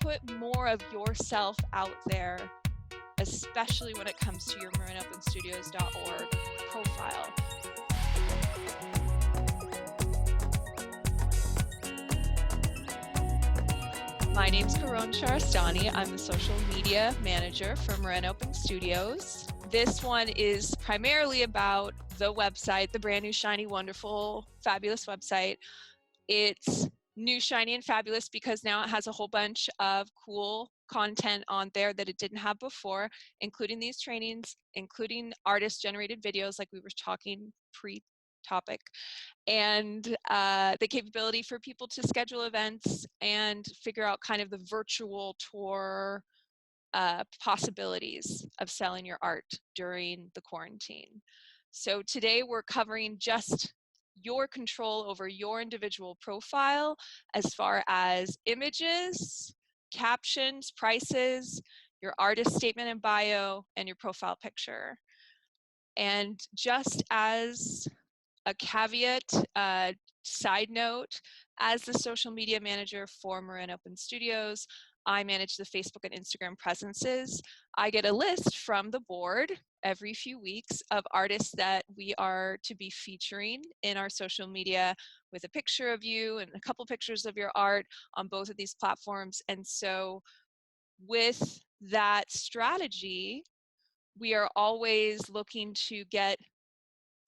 put more of yourself out there, especially when it comes to your marinopenstudios.org profile. My name's Caron Shahrestani. I'm the social media manager for Marin Open Studios. This one is primarily about the website, the brand new, shiny, wonderful, fabulous website. It's new, shiny, and fabulous because now it has a whole bunch of cool content on there that it didn't have before, including these trainings, including artist-generated videos like we were talking pre-topic, and the capability for people to schedule events and figure out kind of the virtual tour possibilities of selling your art during the quarantine. So today we're covering just your control over your individual profile as far as images, captions, prices, your artist statement and bio, and your profile picture. And just as a caveat, side note, as the social media manager for Marin Open Studios, I manage the Facebook and Instagram presences. I get a list from the board every few weeks of artists that we are to be featuring in our social media with a picture of you and a couple pictures of your art on both of these platforms. And so with that strategy, we are always looking to get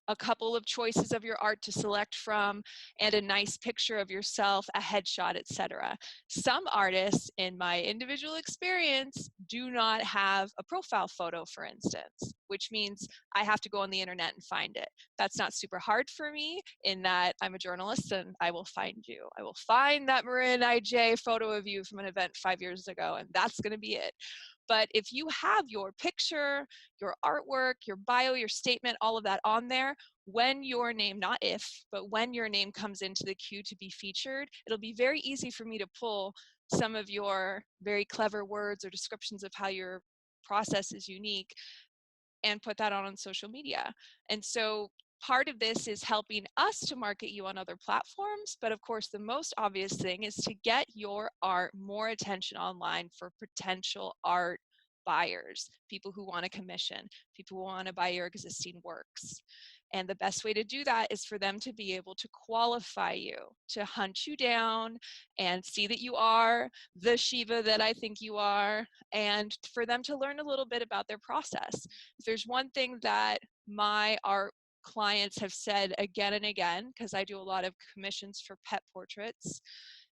a couple of choices of your art to select from and a nice picture of yourself, a headshot, etc. Some artists, in my individual experience, do not have a profile photo, for instance, which means I have to go on the internet and find it. That's not super hard for me in that I'm a journalist and I will find you. I will find that Marin IJ photo of you from an event 5 years ago, and that's going to be it. But if you have your picture, your artwork, your bio, your statement, all of that on there, when your name, not if, but when your name comes into the queue to be featured, it'll be very easy for me to pull some of your very clever words or descriptions of how your process is unique and put that on social media. And so part of this is helping us to market you on other platforms, but of course the most obvious thing is to get your art more attention online for potential art buyers, people who want to commission, people who want to buy your existing works. And the best way to do that is for them to be able to qualify you, to hunt you down and see that you are the Shiva that I think you are, and for them to learn a little bit about their process. If there's one thing that my art clients have said again and again, because I do a lot of commissions for pet portraits,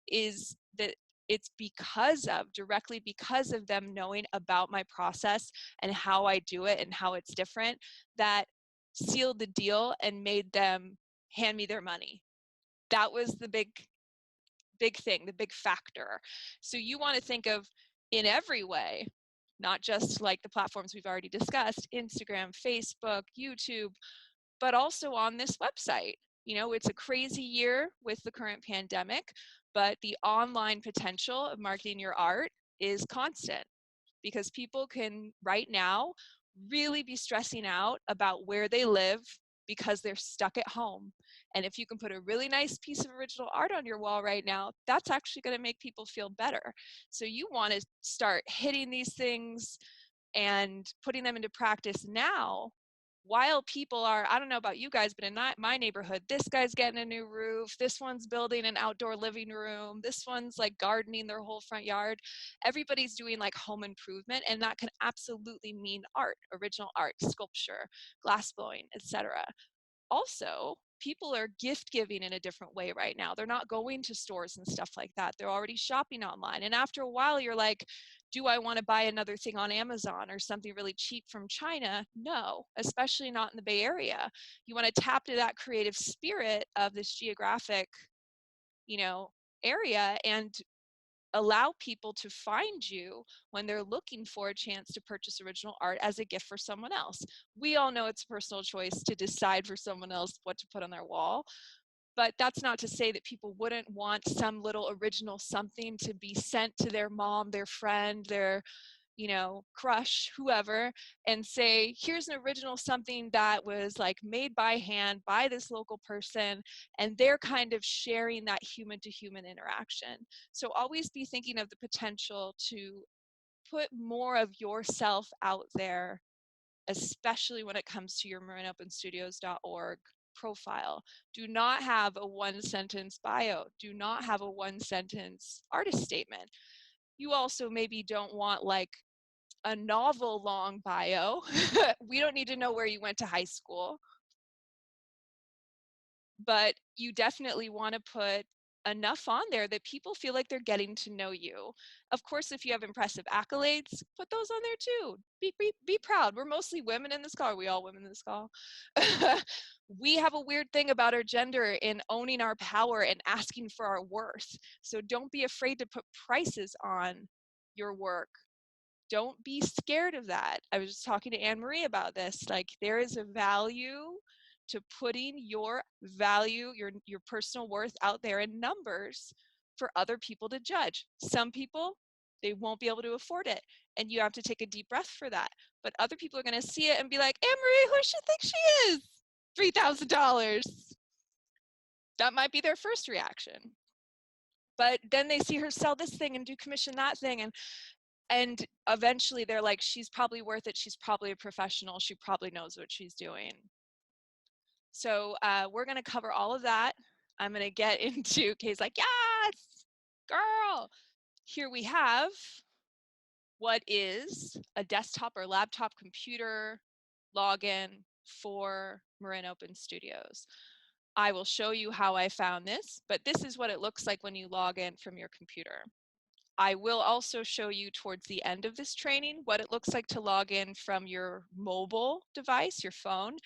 is that it's directly because of them knowing about my process and how I do it and how it's different, that sealed the deal and made them hand me their money. That was the big thing, the big factor. So you want to think of in every way, not just like the platforms we've already discussed, Instagram, Facebook, YouTube, but also on this website. You know, it's a crazy year with the current pandemic, but the online potential of marketing your art is constant because people can right now really be stressing out about where they live because they're stuck at home. And if you can put a really nice piece of original art on your wall right now, that's actually going to make people feel better. So you want to start hitting these things and putting them into practice now, while people are, I don't know about you guys, but in my neighborhood, this guy's getting a new roof, this one's building an outdoor living room, this one's like gardening their whole front yard. Everybody's doing like home improvement, and that can absolutely mean art, original art, sculpture, glass blowing, etc. Also, people are gift giving in a different way right now. They're not going to stores and stuff like that. They're already shopping online. And after a while, you're like, do I want to buy another thing on Amazon or something really cheap from China? No, especially not in the Bay Area. You want to tap to that creative spirit of this geographic, area and allow people to find you when they're looking for a chance to purchase original art as a gift for someone else. We all know it's a personal choice to decide for someone else what to put on their wall, but that's not to say that people wouldn't want some little original something to be sent to their mom, their friend, their you know, crush, whoever, and say, here's an original something that was like made by hand by this local person, and they're kind of sharing that human to human interaction. So always be thinking of the potential to put more of yourself out there, especially when it comes to your marinopenstudios.org profile. Do not have a one-sentence bio. Do not have a one-sentence artist statement. You also maybe don't want like a novel long bio. We don't need to know where you went to high school, but you definitely want to put enough on there that people feel like they're getting to know you. Of course, if you have impressive accolades, put those on there too. Be proud. We're mostly women in this call. Are we all women in this call? We have a weird thing about our gender in owning our power and asking for our worth. So don't be afraid to put prices on your work. Don't be scared of that. I was just talking to Anne Marie about this. Like, there is a value to putting your value, your personal worth out there in numbers for other people to judge. Some people, they won't be able to afford it, and you have to take a deep breath for that. But other people are going to see it and be like, Anne Marie, who does she think she is? $3,000. That might be their first reaction. But then they see her sell this thing and do commission that thing, and eventually they're like, she's probably worth it. She's probably a professional. She probably knows what she's doing. So we're going to cover all of that. I'm going to get into, Kay's like, yes, girl. Here we have what is a desktop or laptop computer login for Marin Open Studios. I will show you how I found this, but this is what it looks like when you log in from your computer. I will also show you towards the end of this training what it looks like to log in from your mobile device, your phone.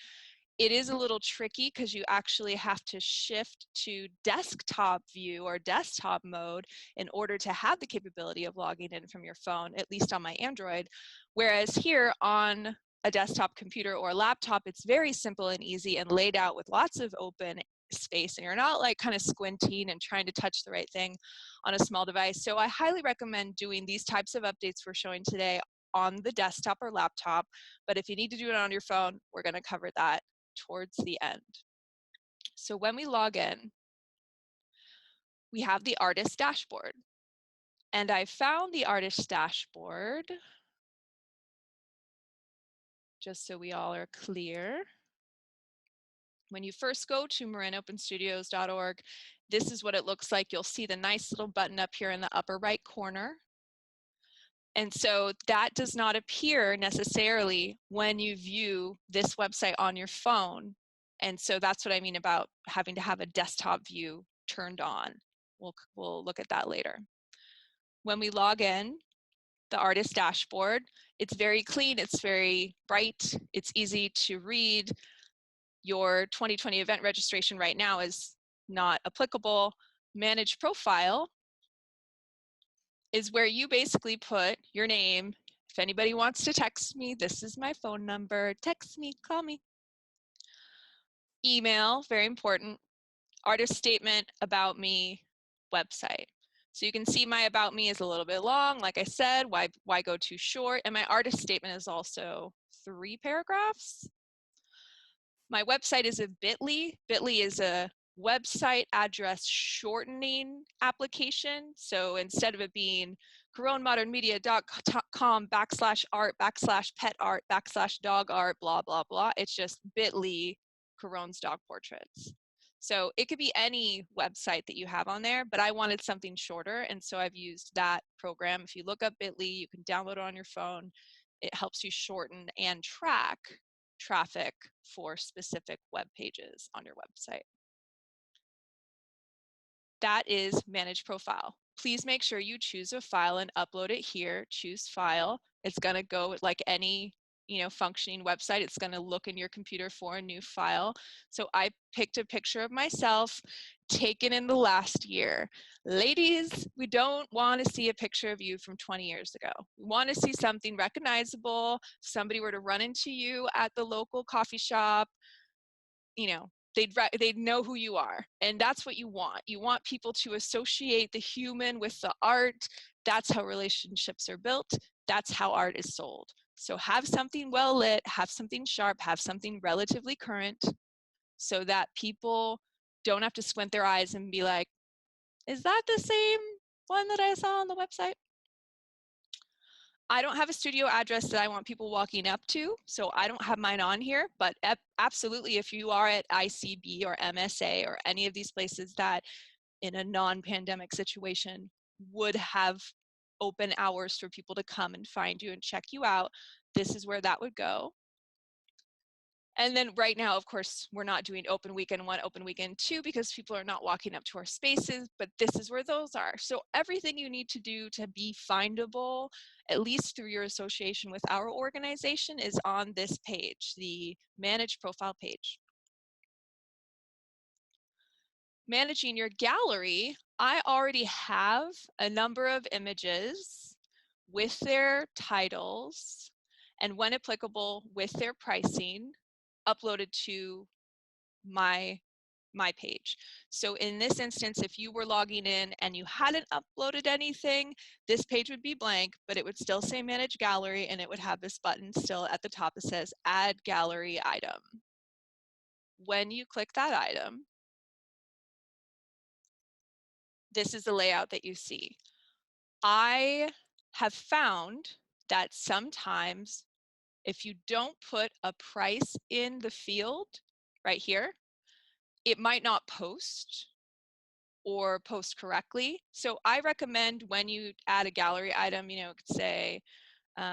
It is a little tricky because you actually have to shift to desktop view or desktop mode in order to have the capability of logging in from your phone, at least on my Android. Whereas here on a desktop computer or laptop, it's very simple and easy and laid out with lots of open space, and you're not like kind of squinting and trying to touch the right thing on a small device. So I highly recommend doing these types of updates we're showing today on the desktop or laptop, but if you need to do it on your phone, we're going to cover that towards the end. So when we log in, we have the artist dashboard, and I found the artist dashboard just so we all are clear. When you first go to marinopenstudios.org, this is what it looks like. You'll see the nice little button up here in the upper right corner. And so that does not appear necessarily when you view this website on your phone. And so that's what I mean about having to have a desktop view turned on. We'll look at that later. When we log in, the artist dashboard, it's very clean, it's very bright, it's easy to read. Your 2020 event registration right now is not applicable. Manage profile is where you basically put your name. If anybody wants to text me, this is my phone number. Text me, call me. Email, very important. Artist statement, about me, website. So you can see my about me is a little bit long. Like I said, why go too short? And my artist statement is also 3 paragraphs. My website is a bit.ly. Bit.ly is a website address shortening application. So instead of it being caronmodernmedia.com/art/pet art/dog art, blah, blah, it's just bit.ly Caron's dog portraits. So it could be any website that you have on there, but I wanted something shorter, and so I've used that program. If you look up bit.ly, you can download it on your phone. It helps you shorten and track traffic for specific web pages on your website. That is manage profile. Please make sure you choose a file and upload it here. Choose file. It's going to go like any functioning website. It's going to look in your computer for a new file. So I picked a picture of myself taken in the last year. Ladies, we don't want to see a picture of you from 20 years ago. We want to see something recognizable. If somebody were to run into you at the local coffee shop, they'd know who you are, and that's what you want. You want people to associate the human with the art. That's how relationships are built. That's how art is sold. So have something well lit, have something sharp, have something relatively current, so that people don't have to squint their eyes and be like, is that the same one that I saw on the website? I don't have a studio address that I want people walking up to, so I don't have mine on here, but absolutely, if you are at ICB or MSA or any of these places that in a non-pandemic situation would have open hours for people to come and find you and check you out, this is where that would go. And then right now, of course, we're not doing open weekend 1, open weekend 2, because people are not walking up to our spaces, but this is where those are. So everything you need to do to be findable, at least through your association with our organization, is on this page, the Manage Profile page. Managing your gallery, I already have a number of images with their titles and, when applicable, with their pricing uploaded to my page. So in this instance, if you were logging in and you hadn't uploaded anything, this page would be blank, but it would still say Manage Gallery, and it would have this button still at the top that says Add Gallery Item. When you click that item, this is the layout that you see. I have found that sometimes if you don't put a price in the field right here, it might not post or post correctly. So I recommend when you add a gallery item, you know, it could say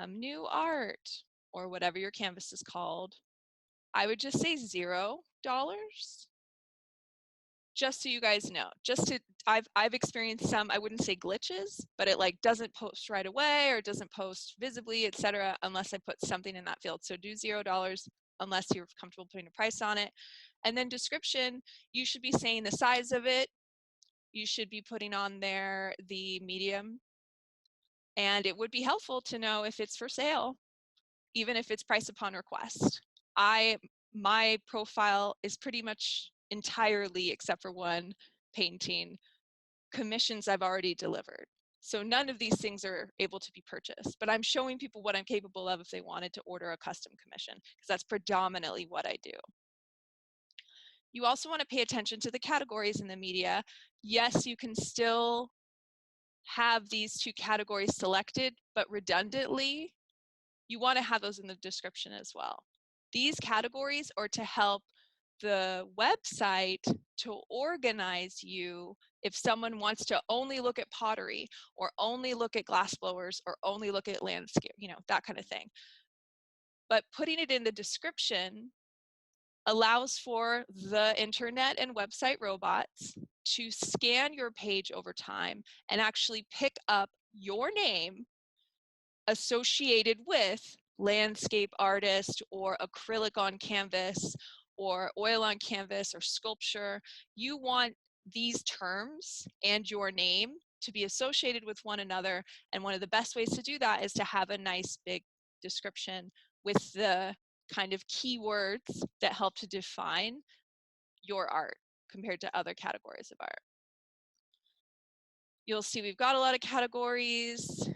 new art or whatever your canvas is called. I would just say $0, just so you guys know. Just to, I've experienced some, I wouldn't say glitches, but it like doesn't post right away or doesn't post visibly, etc., unless I put something in that field. So do $0 unless you're comfortable putting a price on it. And then description, you should be saying the size of it. You should be putting on there the medium. And it would be helpful to know if it's for sale, even if it's price upon request. My profile is pretty much entirely, except for one painting, commissions I've already delivered. So none of these things are able to be purchased, but I'm showing people what I'm capable of if they wanted to order a custom commission, because that's predominantly what I do. You also want to pay attention to the categories in the media. Yes, you can still have these two categories selected, but redundantly, you want to have those in the description as well. These categories are to help the website to organize you if someone wants to only look at pottery or only look at glass blowers or only look at landscape, you know, that kind of thing. But putting it in the description allows for the internet and website robots to scan your page over time and actually pick up your name associated with landscape artist or acrylic on canvas or oil on canvas or sculpture. You want these terms and your name to be associated with one another, and one of the best ways to do that is to have a nice big description with the kind of keywords that help to define your art compared to other categories of art. You'll see we've got a lot of categories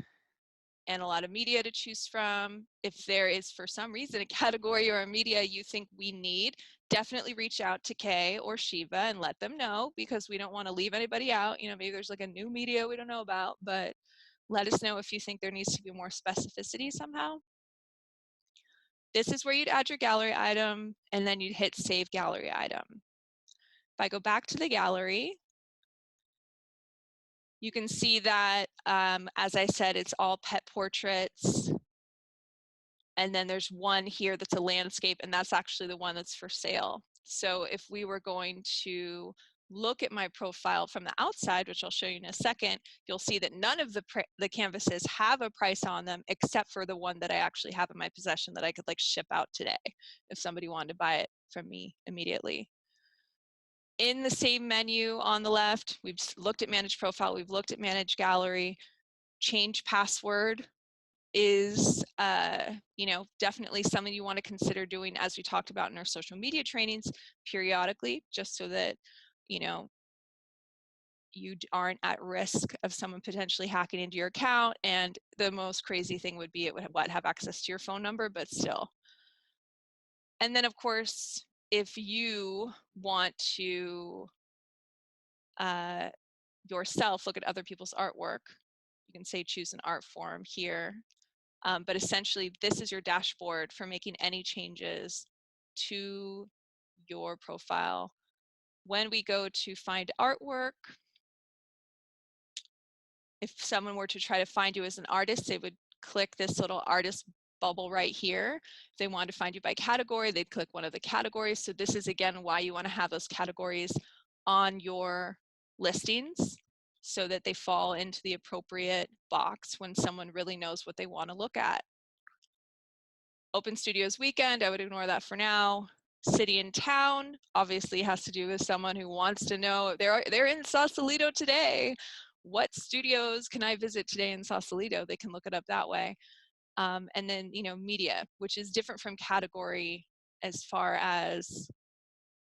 and a lot of media to choose from. If there is, for some reason, a category or a media you think we need, definitely reach out to Kay or Shiva and let them know, because we don't want to leave anybody out. You know, maybe there's like a new media we don't know about, but let us know if you think there needs to be more specificity somehow. This is where you'd add your gallery item, and then you'd hit Save Gallery Item. If I go back to the gallery, you can see that, as I said, it's all pet portraits. And then there's one here that's a landscape, and that's actually the one that's for sale. So if we were going to look at my profile from the outside, which I'll show you in a second, you'll see that none of the canvases have a price on them, except for the one that I actually have in my possession that I could like ship out today if somebody wanted to buy it from me immediately. In the same menu on the left, we've looked at Manage Profile, we've looked at Manage Gallery. Change password is you know, definitely something you want to consider doing, as we talked about in our social media trainings, periodically, just so that, you know, you aren't at risk of someone potentially hacking into your account. And the most crazy thing would be it would have access to your phone number, but still. And then, of course, if you want to yourself look at other people's artwork, you can say choose an art form here. But essentially, this is your dashboard for making any changes to your profile. When we go to find artwork, if someone were to try to find you as an artist, they would click this little artist bubble right here. If they wanted to find you by category, they'd click one of the categories. So this is, again, why you want to have those categories on your listings so that they fall into the appropriate box when someone really knows what they want to look at. Open Studios weekend, I would ignore that for now. City and town obviously has to do with someone who wants to know, they're in Sausalito today. What studios can I visit today in Sausalito? They can look it up that way. And then, media, which is different from category as far as,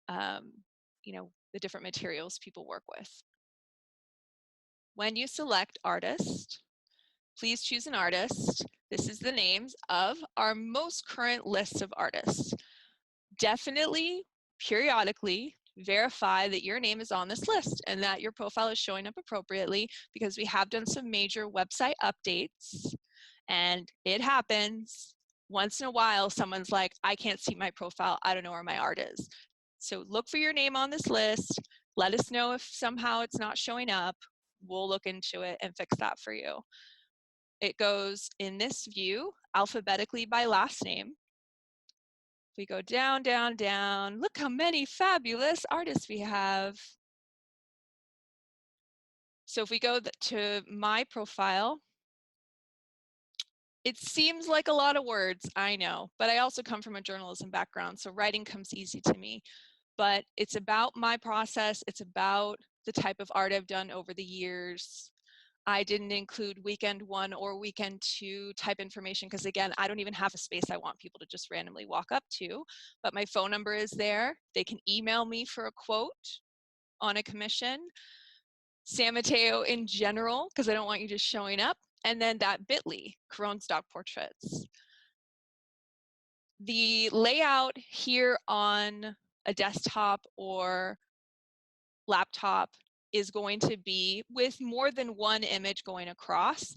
the different materials people work with. When you select artist, please choose an artist. This is the names of our most current lists of artists. Definitely, periodically, verify that your name is on this list and that your profile is showing up appropriately, because we have done some major website updates, and it happens once in a while. Someone's like, I can't see my profile. I don't know where my art is. So look for your name on this list. Let us know if somehow it's not showing up. We'll look into it and fix that for you. It goes in this view alphabetically by last name. If we go down, down, down, look how many fabulous artists we have. So if we go to my profile, it seems like a lot of words, I know, but I also come from a journalism background, so writing comes easy to me. But it's about my process. It's about the type of art I've done over the years. I didn't include weekend 1 or weekend 2 type information because, again, I don't even have a space I want people to just randomly walk up to. But my phone number is there. They can email me for a quote on a commission. San Mateo in general, because I don't want you just showing up. And then that bit.ly, Caron stock portraits. The layout here on a desktop or laptop is going to be with more than one image going across,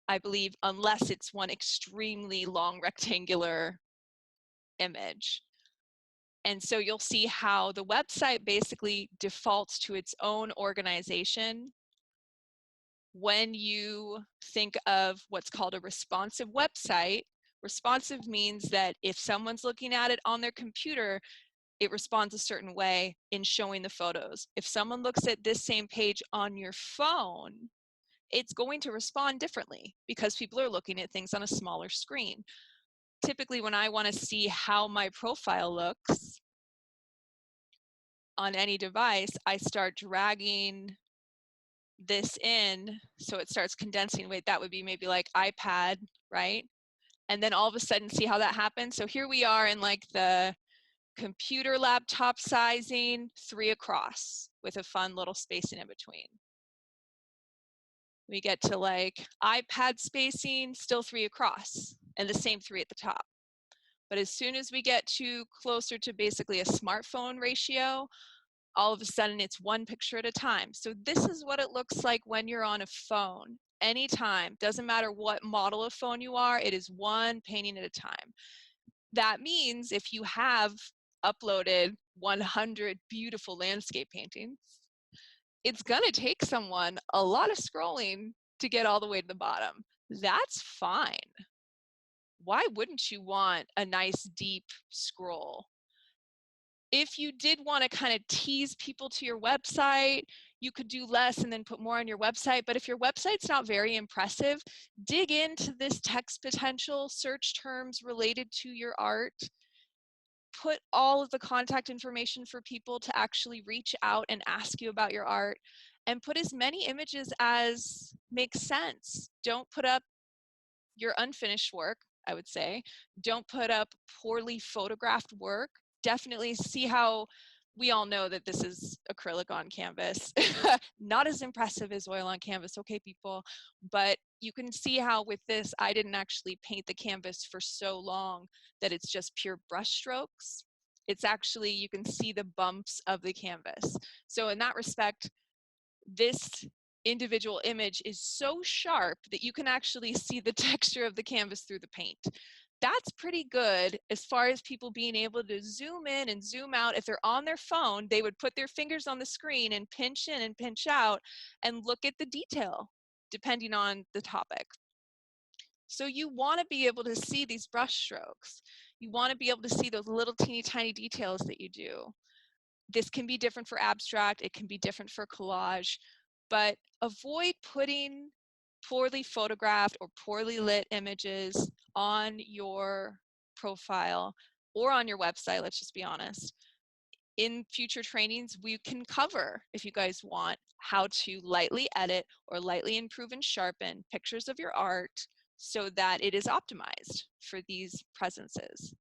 I believe, unless it's one extremely long rectangular image. And so you'll see how the website basically defaults to its own organization. When you think of what's called a responsive website, responsive means that if someone's looking at it on their computer, it responds a certain way in showing the photos. If someone looks at this same page on your phone, it's going to respond differently because people are looking at things on a smaller screen. Typically, when I want to see how my profile looks on any device, I start dragging this in so it starts condensing. Wait, that would be maybe like iPad, right? And then all of a sudden, see how that happens? So here we are in like the computer laptop sizing, 3 across with a fun little spacing in between. We get to like iPad spacing, still 3 across, and the same 3 at the top. But as soon as we get to closer to basically a smartphone ratio, all of a sudden it's 1 picture at a time. So this is what it looks like when you're on a phone. Anytime, doesn't matter what model of phone you are, it is 1 painting at a time. That means if you have uploaded 100 beautiful landscape paintings, it's gonna take someone a lot of scrolling to get all the way to the bottom. That's fine. Why wouldn't you want a nice deep scroll? If you did want to kind of tease people to your website, you could do less and then put more on your website. But if your website's not very impressive, dig into this text potential, search terms related to your art, put all of the contact information for people to actually reach out and ask you about your art, and put as many images as makes sense. Don't put up your unfinished work, I would say. Don't put up poorly photographed work. Definitely see how we all know that this is acrylic on canvas. Not as impressive as oil on canvas, okay, people? But you can see how with this, I didn't actually paint the canvas for so long that it's just pure brush strokes. It's actually, you can see the bumps of the canvas. So in that respect, this individual image is so sharp that you can actually see the texture of the canvas through the paint. That's pretty good as far as people being able to zoom in and zoom out. If they're on their phone, they would put their fingers on the screen and pinch in and pinch out and look at the detail depending on the topic. So you want to be able to see these brush strokes. You want to be able to see those little teeny tiny details that you do. This can be different for abstract, it can be different for collage, but avoid putting poorly photographed or poorly lit images on your profile or on your website, let's just be honest. In future trainings, we can cover, if you guys want, how to lightly edit or lightly improve and sharpen pictures of your art so that it is optimized for these presences.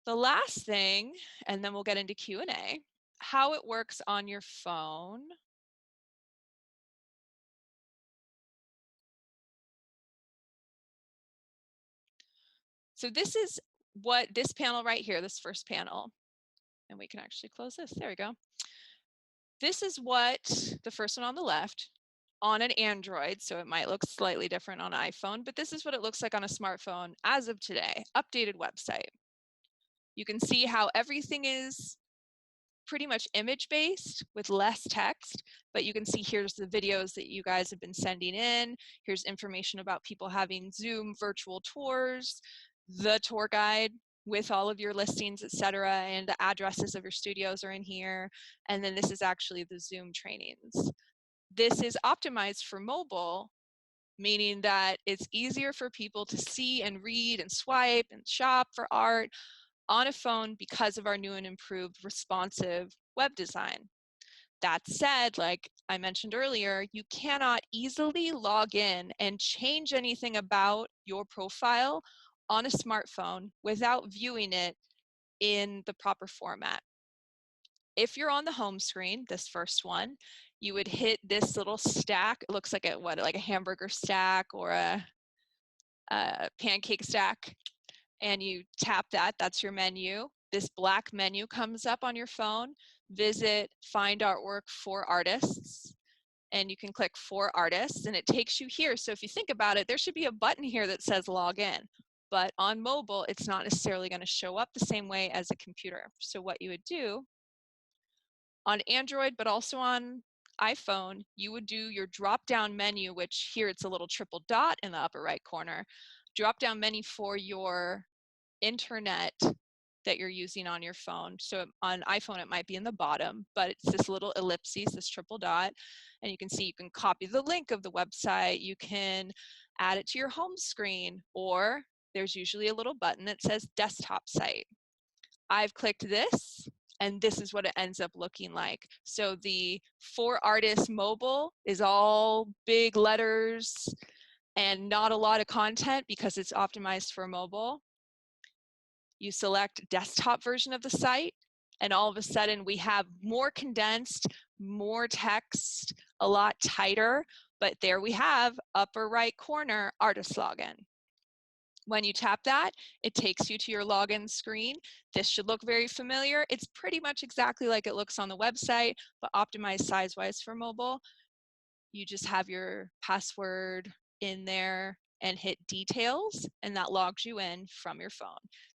The last thing, and then we'll get into Q&A, how it works on your phone. So this is what this panel right here, this first panel, and we can actually close this, there we go. This is what the first one on the left on an Android, so it might look slightly different on an iPhone, but this is what it looks like on a smartphone as of today, updated website. You can see how everything is pretty much image-based with less text, but you can see here's the videos that you guys have been sending in. Here's information about people having Zoom virtual tours, the tour guide with all of your listings, etc., and the addresses of your studios are in here. And then this is actually the Zoom trainings. This is optimized for mobile, meaning that it's easier for people to see and read and swipe and shop for art on a phone because of our new and improved responsive web design. That said, like I mentioned earlier, you cannot easily log in and change anything about your profile on a smartphone without viewing it in the proper format. If you're on the home screen, this first one, you would hit this little stack. It looks like like a hamburger stack or a pancake stack. And you tap that, that's your menu. This black menu comes up on your phone. Visit Find Artwork for Artists, and you can click For Artists, and it takes you here. So if you think about it, there should be a button here that says Log In. But on mobile, it's not necessarily going to show up the same way as a computer. So what you would do on Android, but also on iPhone, you would do your drop-down menu, which here it's a little triple dot in the upper right corner. Drop-down menu for your internet that you're using on your phone. So on iPhone, it might be in the bottom, but it's this little ellipses, this triple dot, and you can see you can copy the link of the website, you can add it to your home screen, or there's usually a little button that says desktop site. I've clicked this, and this is what it ends up looking like. So the For Artists mobile is all big letters and not a lot of content because it's optimized for mobile. You select desktop version of the site, and all of a sudden we have more condensed, more text, a lot tighter, but there we have upper right corner artist login. When you tap that, it takes you to your login screen. This should look very familiar. It's pretty much exactly like it looks on the website, but optimized size-wise for mobile. You just have your password in there and hit details, and that logs you in from your phone.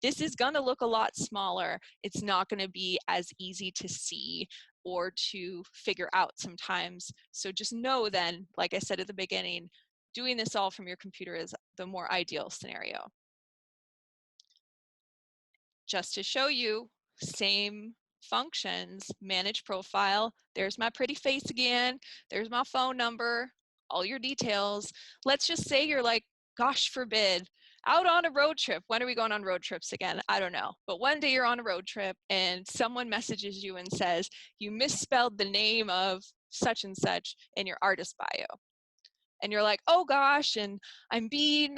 This is gonna look a lot smaller. It's not gonna be as easy to see or to figure out sometimes. So just know then, like I said at the beginning, doing this all from your computer is the more ideal scenario. Just to show you, same functions, manage profile, there's my pretty face again, there's my phone number, all your details. Let's just say you're like, gosh forbid, out on a road trip. When are we going on road trips again? I don't know. But one day you're on a road trip and someone messages you and says, you misspelled the name of such and such in your artist bio. And you're like, oh gosh, and I'm being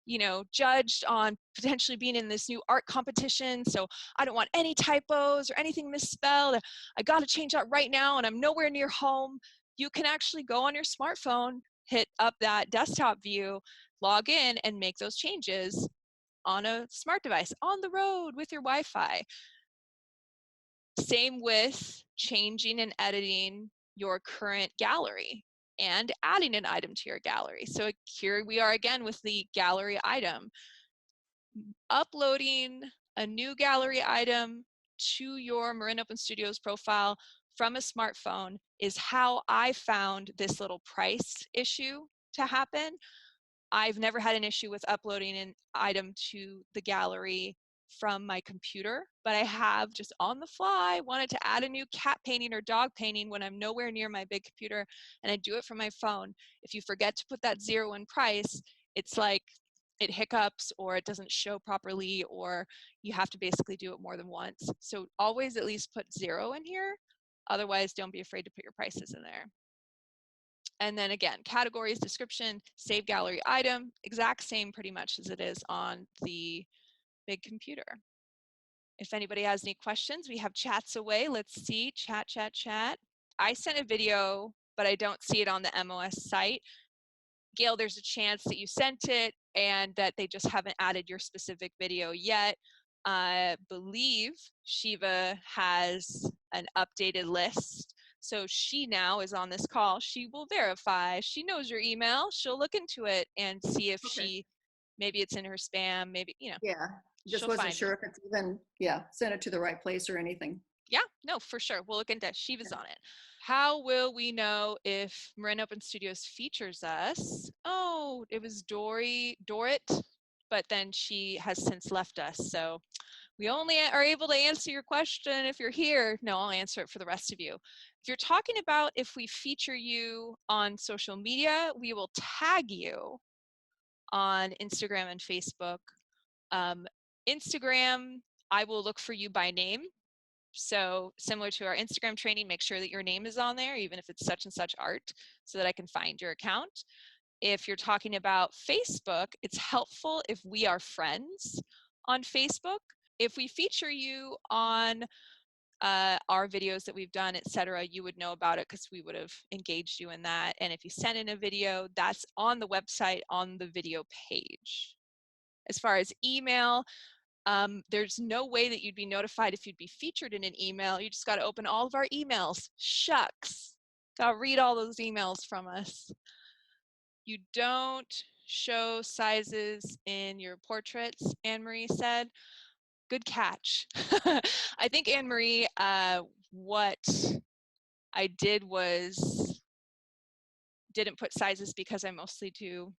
you know, judged on potentially being in this new art competition, so I don't want any typos or anything misspelled. I got to change that right now and I'm nowhere near home. You can actually go on your smartphone, hit up that desktop view, log in, and make those changes on a smart device on the road with your Wi-Fi. Same with changing and editing your current gallery and adding an item to your gallery. So here we are again with the gallery item. Uploading a new gallery item to your Marin Open Studios profile from a smartphone is how I found this little price issue to happen. I've never had an issue with uploading an item to the gallery from my computer, but I have just on the fly wanted to add a new cat painting or dog painting when I'm nowhere near my big computer, and I do it from my phone. If you forget to put that 0 in price, it's like it hiccups or it doesn't show properly, or you have to basically do it more than once. So always at least put 0 in here. Otherwise, don't be afraid to put your prices in there. And then again, categories, description, save gallery item, exact same pretty much as it is on the big computer. If anybody has any questions, we have chats away. Let's see, chat. I sent a video, but I don't see it on the MOS site. Gail, there's a chance that you sent it and that they just haven't added your specific video yet. I believe Shiva has an updated list. So she now is on this call. She will verify. She knows your email. She'll look into it and see if maybe it's in her spam, maybe, you know. Yeah, just wasn't sure if it's even, sent it to the right place or anything. Yeah, no, for sure. We'll look into it. Shiva's on it. How will we know if Marin Open Studios features us? Oh, it was Dorit, but then she has since left us. So we only are able to answer your question if you're here. No, I'll answer it for the rest of you. If you're talking about if we feature you on social media, we will tag you on Instagram and Facebook. Instagram, I will look for you by name. So similar to our Instagram training, make sure that your name is on there, even if it's such and such art, so that I can find your account. If you're talking about Facebook, it's helpful if we are friends on Facebook. If we feature you on our videos that we've done, etc., you would know about it because we would have engaged you in that. And if you send in a video, that's on the website on the video page. As far as email, there's no way that you'd be notified if you'd be featured in an email. You just got to open all of our emails. Shucks. Got to read all those emails from us. You don't show sizes in your portraits, Anne-Marie said. Good catch. I think, Anne-Marie, what I did was didn't put sizes because I mostly do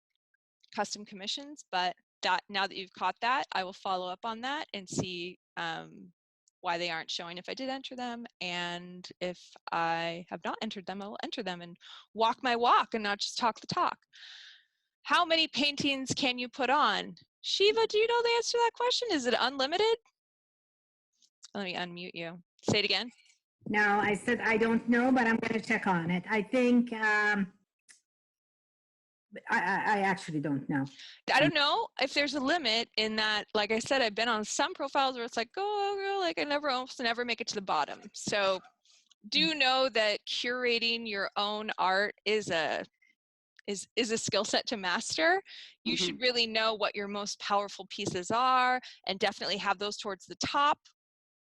custom commissions, but that now that you've caught that, I will follow up on that and see why they aren't showing if I did enter them, and if I have not entered them, I will enter them and walk my walk and not just talk the talk. How many paintings can you put on? Shiva, do you know the answer to that question? Is it unlimited? Let me unmute you. Say it again. No, I said I don't know, but I'm going to check on it. I think I actually don't know. I don't know if there's a limit in that. Like I said, I've been on some profiles where it's like, oh, girl, like I almost never make it to the bottom. So do know that curating your own art is a skill set to master. You should really know what your most powerful pieces are and definitely have those towards the top,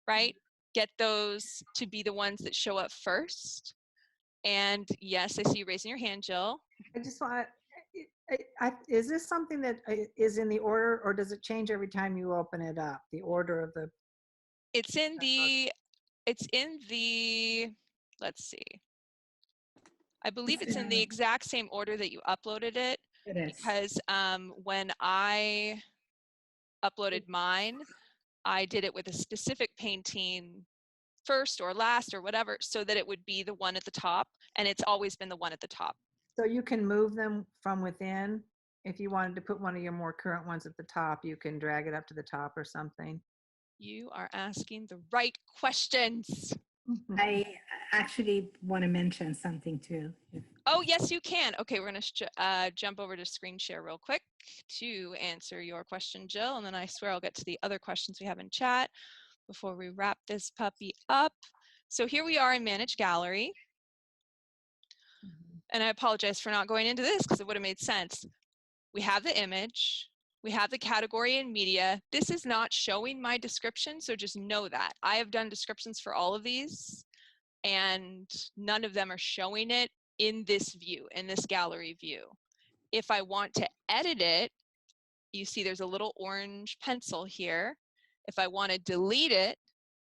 right? Get those to be the ones that show up first. And yes, I see you raising your hand, Jill. I just want, is this something that is in the order, or does it change every time you open it up? The order of the. It's in the, let's see. I believe it's in the exact same order that you uploaded it. It is. Because when I uploaded mine, I did it with a specific painting first or last or whatever, so that it would be the one at the top, and it's always been the one at the top. So you can move them from within. If you wanted to put one of your more current ones at the top, you can drag it up to the top or something. You are asking the right questions. actually want to mention something too. Oh, yes, you can. Okay, we're going to jump over to screen share real quick to answer your question, Jill. And then I swear I'll get to the other questions we have in chat before we wrap this puppy up. So here we are in Manage Gallery. And I apologize for not going into this because it would have made sense. We have the image. We have the category and media. This is not showing my description, so just know that. I have done descriptions for all of these, and none of them are showing it in this view, in this gallery view. If I want to edit it, you see there's a little orange pencil here. If I want to delete it,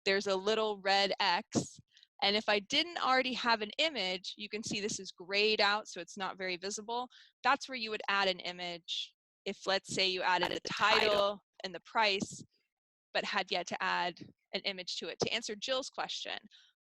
there's a little red X. And if I didn't already have an image, you can see this is grayed out, so it's not very visible. That's where you would add an image. If, let's say, you added a title and the price, but had yet to add an image to it. To answer Jill's question,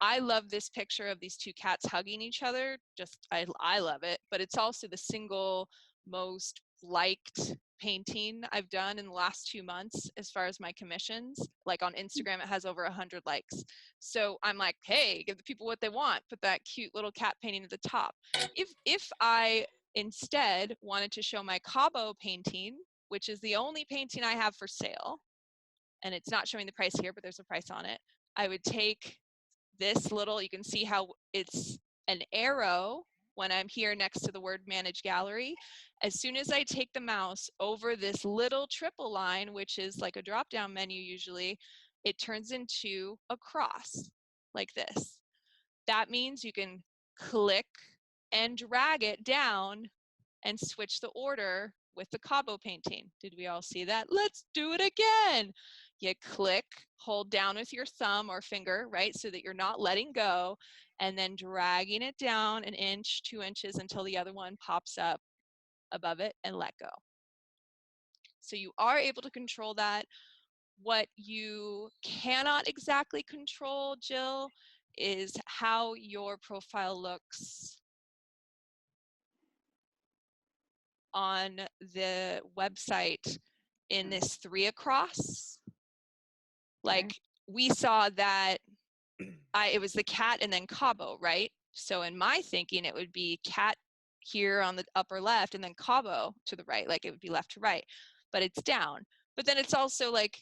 I love this picture of these two cats hugging each other. Just, I love it, but it's also the single most liked painting I've done in the last 2 months as far as my commissions. Like on Instagram, it has over 100 likes. So I'm like, hey, give the people what they want. Put that cute little cat painting at the top. If I instead wanted to show my Cabo painting, which is the only painting I have for sale, and it's not showing the price here, but there's a price on it, I would take this little, you can see how it's an arrow when I'm here next to the word Manage Gallery. As soon as I take the mouse over this little triple line, which is like a drop-down menu usually, it turns into a cross like this. That means you can click and drag it down and switch the order with the Cabo painting. Did we all see that? Let's do it again. You click, hold down with your thumb or finger, right, so that you're not letting go, and then dragging it down 1 inch, 2 inches until the other one pops up above it and let go. So you are able to control that. What you cannot exactly control, Jill, is how your profile looks on the website in this 3 across. Like we saw that it was the cat and then Cabo, right? So in my thinking, it would be cat here on the upper left and then Cabo to the right, like it would be left to right, but it's down. But then it's also like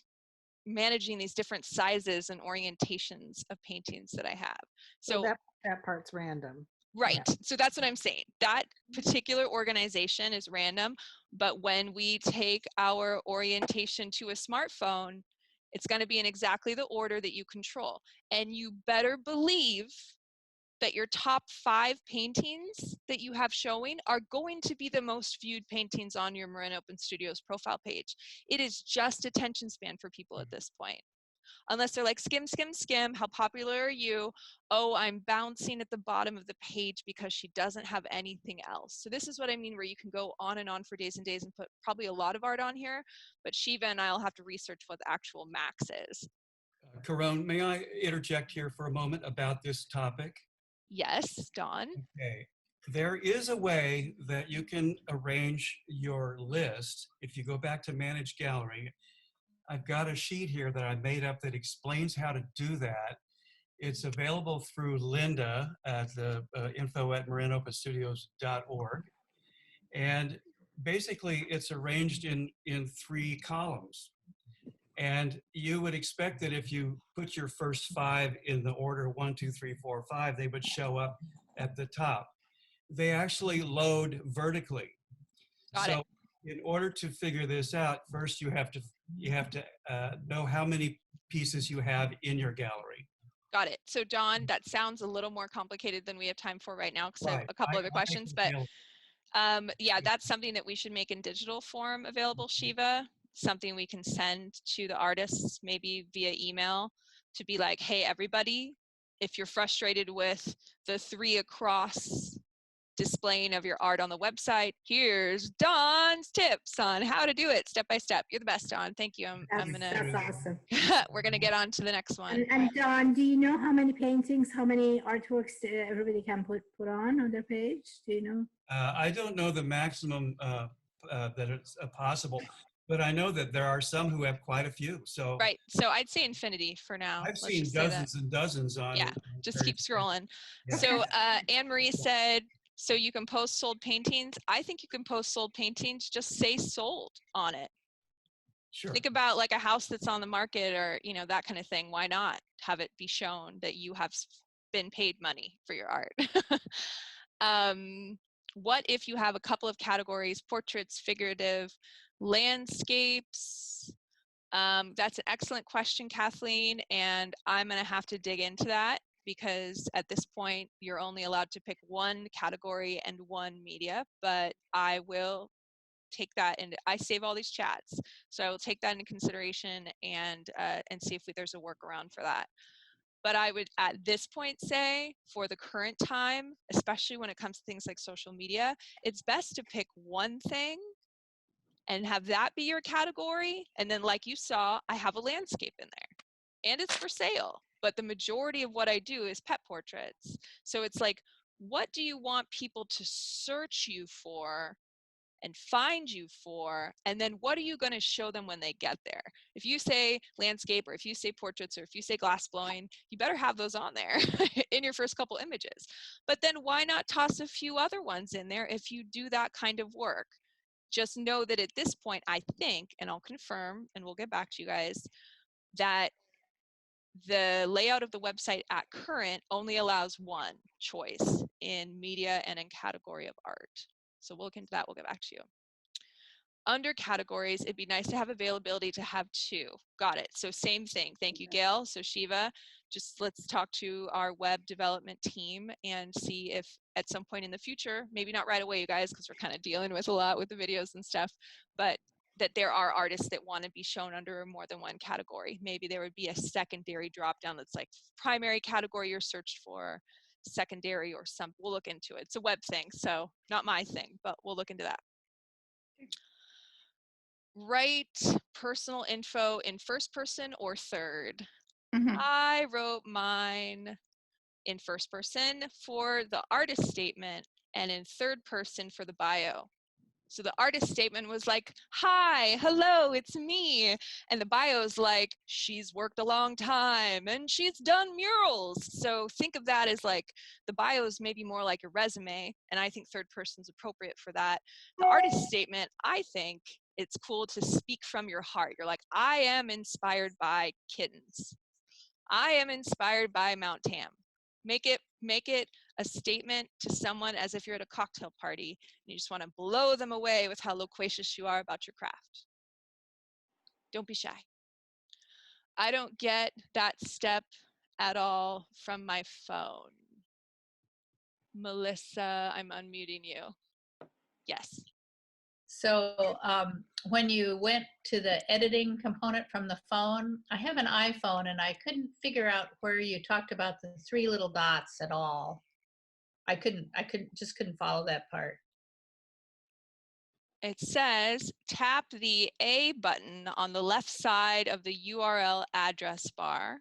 managing these different sizes and orientations of paintings that I have. So that part's random. Right. Yeah. So that's what I'm saying. That particular organization is random, but when we take our orientation to a smartphone, it's going to be in exactly the order that you control. And you better believe that your top 5 paintings that you have showing are going to be the most viewed paintings on your Marin Open Studios profile page. It is just attention span for people at this point. Unless they're like, skim, skim, skim, how popular are you? Oh, I'm bouncing at the bottom of the page because she doesn't have anything else. So this is what I mean, where you can go on and on for days and days and put probably a lot of art on here, but Shiva and I will have to research what the actual max is. Caron, may I interject here for a moment about this topic? Yes, Dawn. Okay. There is a way that you can arrange your list. If you go back to Manage Gallery, I've got a sheet here that I made up that explains how to do that. It's available through Linda at the info@marinopenstudios.org. And basically it's arranged in 3 columns. And you would expect that if you put your first 5 in the order 1, 2, 3, 4, 5, they would show up at the top. They actually load vertically. Got it. In order to figure this out, first you have to know how many pieces you have in your gallery. Got it. So Dawn, that sounds a little more complicated than we have time for right now because I have a couple other questions, but yeah, that's something that we should make in digital form available, Shiva. Something we can send to the artists, maybe via email, to be like, hey, everybody, if you're frustrated with the 3 across displaying of your art on the website, here's Dawn's tips on how to do it step by step. You're the best, Dawn. Thank you. That's awesome. We're gonna get on to the next one. And Dawn, do you know how many paintings, how many artworks everybody can put on their page? Do you know? I don't know the maximum that it's possible, but I know that there are some who have quite a few. So right. So I'd say infinity for now. I've seen dozens and dozens on Just keep scrolling. Yeah. So Anne Marie said, so you can post sold paintings. I think you can post sold paintings, just say sold on it. Sure. Think about like a house that's on the market or, you know, that kind of thing. Why not have it be shown that you have been paid money for your art? What if you have a couple of categories, portraits, figurative, landscapes? That's an excellent question, Kathleen, and I'm going to have to dig into that because at this point you're only allowed to pick one category and one media, but I will take that, and I save all these chats, so I will take that into consideration and see if there's a workaround for that. But I would at this point say for the current time, especially when it comes to things like social media, it's best to pick one thing and have that be your category. And then like you saw, I have a landscape in there and it's for sale. But the majority of what I do is pet portraits. So it's like, what do you want people to search you for and find you for? And then what are you going to show them when they get there? If you say landscape, or if you say portraits, or if you say glass blowing, you better have those on there in your first couple images. But then why not toss a few other ones in there if you do that kind of work? Just know that at this point, I think, and I'll confirm, and we'll get back to you guys, that the layout of the website at current only allows one choice in media and in category of art. So we'll look into that, we'll get back to you. Under categories, it'd be nice to have availability to have two. Got it. So same thing. Thank you, Gail. So Shiva, just let's talk to our web development team and see if at some point in the future, maybe not right away, you guys, because we're kind of dealing with a lot with the videos and stuff, but that there are artists that want to be shown under more than one category. Maybe there would be a secondary drop down that's like primary category you're searched for, secondary or some, we'll look into it. It's a web thing, so not my thing, but we'll look into that. Write personal info in first person or third. I wrote mine in first person for the artist statement and in third person for the bio. So the artist statement was like, hi, hello, it's me. And the bio is like, she's worked a long time and she's done murals. So think of that as like, the bio is maybe more like a resume. And I think third person's appropriate for that. The artist statement, I think it's cool to speak from your heart. You're like, I am inspired by kittens. I am inspired by Mount Tam. Make it a statement to someone as if you're at a cocktail party and you just want to blow them away with how loquacious you are about your craft. Don't be shy. I don't get that step at all from my phone. Melissa, I'm unmuting you. Yes. So when you went to the editing component from the phone, I have an iPhone and I couldn't figure out where you talked about the three little dots at all. I just couldn't follow that part. It says tap the A button on the left side of the URL address bar.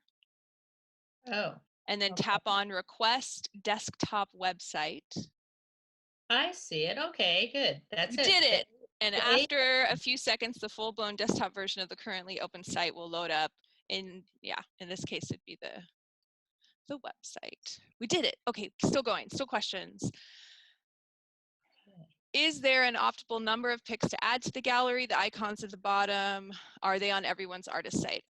Oh. And then Okay. tap on request desktop website. I see it. Okay, good. That's You it. did it. And the after a few seconds, the full-blown desktop version of the currently open site will load up. In this case, it'd be the website. We did it. Okay, still going, still questions. Is there an optimal number of pics to add to the gallery? The icons at the bottom, are they on everyone's artist site?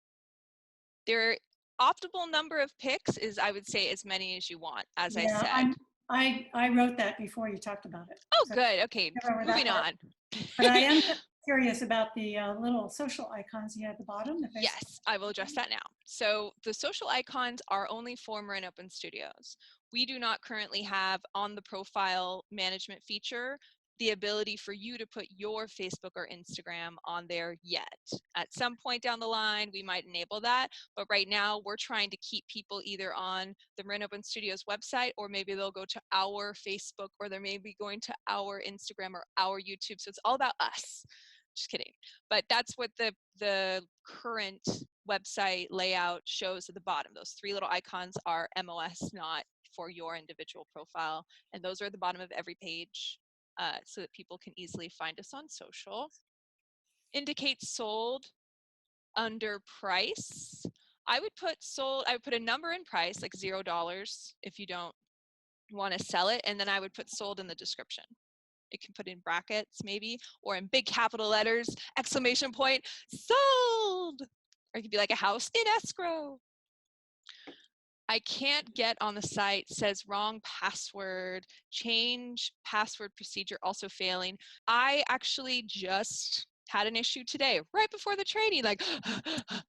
Their optimal number of pics is, I would say, as many as you want, as I said. I wrote that before you talked about it. Oh, So good. Okay, moving on. But I am curious about the little social icons here at the bottom. Yes, I will address that now. So the social icons are only for Marin Open Studios. We do not currently have on the profile management feature the ability for you to put your Facebook or Instagram on there yet. At some point down the line, we might enable that, but right now we're trying to keep people either on the Marin Open Studios website, or maybe they'll go to our Facebook, or they may be going to our Instagram or our YouTube. So it's all about us. Just kidding. But that's what the current website layout shows at the bottom. Those three little icons are MOS, not for your individual profile. And those are at the bottom of every page so that people can easily find us on social. Indicate sold under price. I would put a number in price, like $0 if you don't want to sell it. And then I would put sold in the description. It can put in brackets maybe, or in big capital letters, exclamation point, sold. Or it could be like a house in escrow. I can't get on the site, says wrong password, change password procedure also failing. I actually just had an issue today, right before the training, like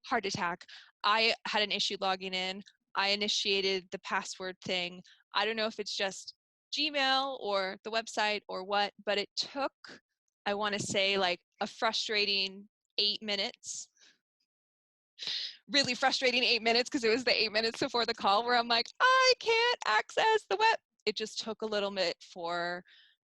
heart attack. I had an issue logging in. I initiated the password thing. I don't know if it's just Gmail or the website or what, but it took, I want to say, like a frustrating 8 minutes. Really frustrating 8 minutes, because it was the 8 minutes before the call where I'm like, I can't access the web. It just took a little bit for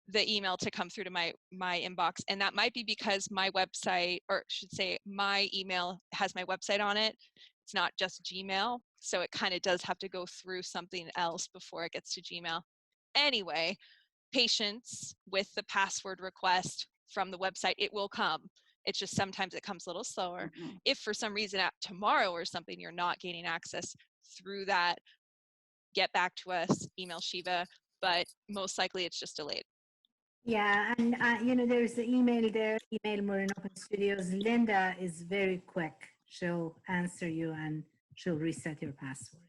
the email to come through to my inbox. And that might be because my website, or I should say my email has my website on it. It's not just Gmail. So it kind of does have to go through something else before it gets to Gmail. Anyway, patience with the password request from the website. It will come. It's just sometimes it comes a little slower. Mhm. If for some reason tomorrow or something you're not gaining access through that, get back to us, email Shiva, but most likely it's just delayed. Yeah, and there's the email there, email Marin Open Studios. Linda is very quick. She'll answer you and she'll reset your password.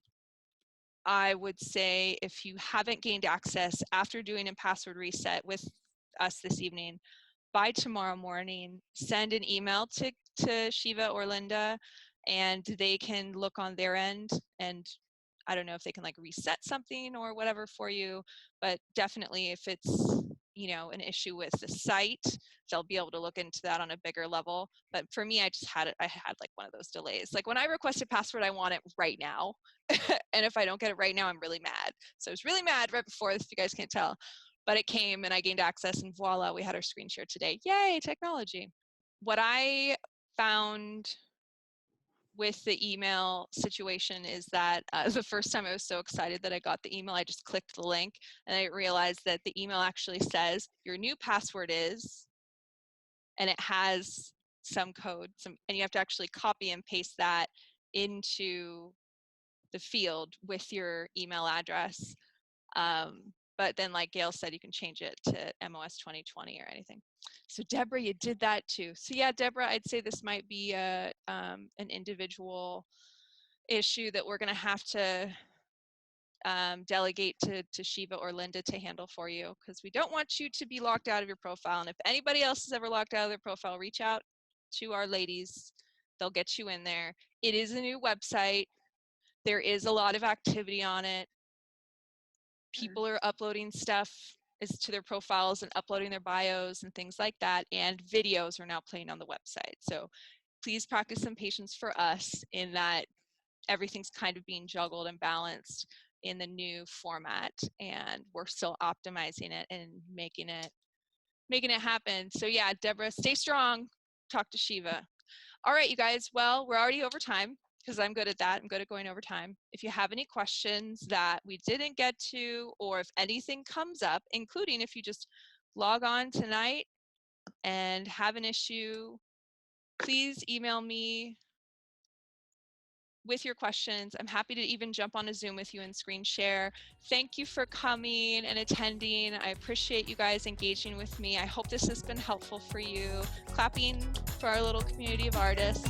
I would say if you haven't gained access after doing a password reset with us this evening, by tomorrow morning, send an email to Shiva or Linda, and they can look on their end, and I don't know if they can like reset something or whatever for you, but definitely if it's, an issue with the site, they'll be able to look into that on a bigger level. But for me, I had like one of those delays. Like when I request a password, I want it right now. And if I don't get it right now, I'm really mad. So I was really mad right before this, if you guys can't tell. But it came and I gained access, and voila, we had our screen share today. Yay, technology. What I found with the email situation is that the first time I was so excited that I got the email, I just clicked the link and I realized that the email actually says your new password is, and it has some code, and you have to actually copy and paste that into the field with your email address. But then like Gail said, you can change it to MOS 2020 or anything. So Deborah, you did that too. So yeah, Deborah, I'd say this might be an individual issue that we're gonna have to delegate to Shiva or Linda to handle for you, because we don't want you to be locked out of your profile. And if anybody else is ever locked out of their profile, reach out to our ladies. They'll get you in there. It is a new website. There is a lot of activity on it. People are uploading stuff to their profiles and uploading their bios and things like that, and videos are now playing on the website. So please practice some patience for us in that everything's kind of being juggled and balanced in the new format, and we're still optimizing it and making it happen. So yeah, Deborah, stay strong. Talk to Shiva. All right, you guys. Well, we're already over time, because I'm good at that. I'm good at going over time. If you have any questions that we didn't get to, or if anything comes up, including if you just log on tonight and have an issue, please email me with your questions. I'm happy to even jump on a Zoom with you and screen share. Thank you for coming and attending. I appreciate you guys engaging with me. I hope this has been helpful for you. Clapping for our little community of artists.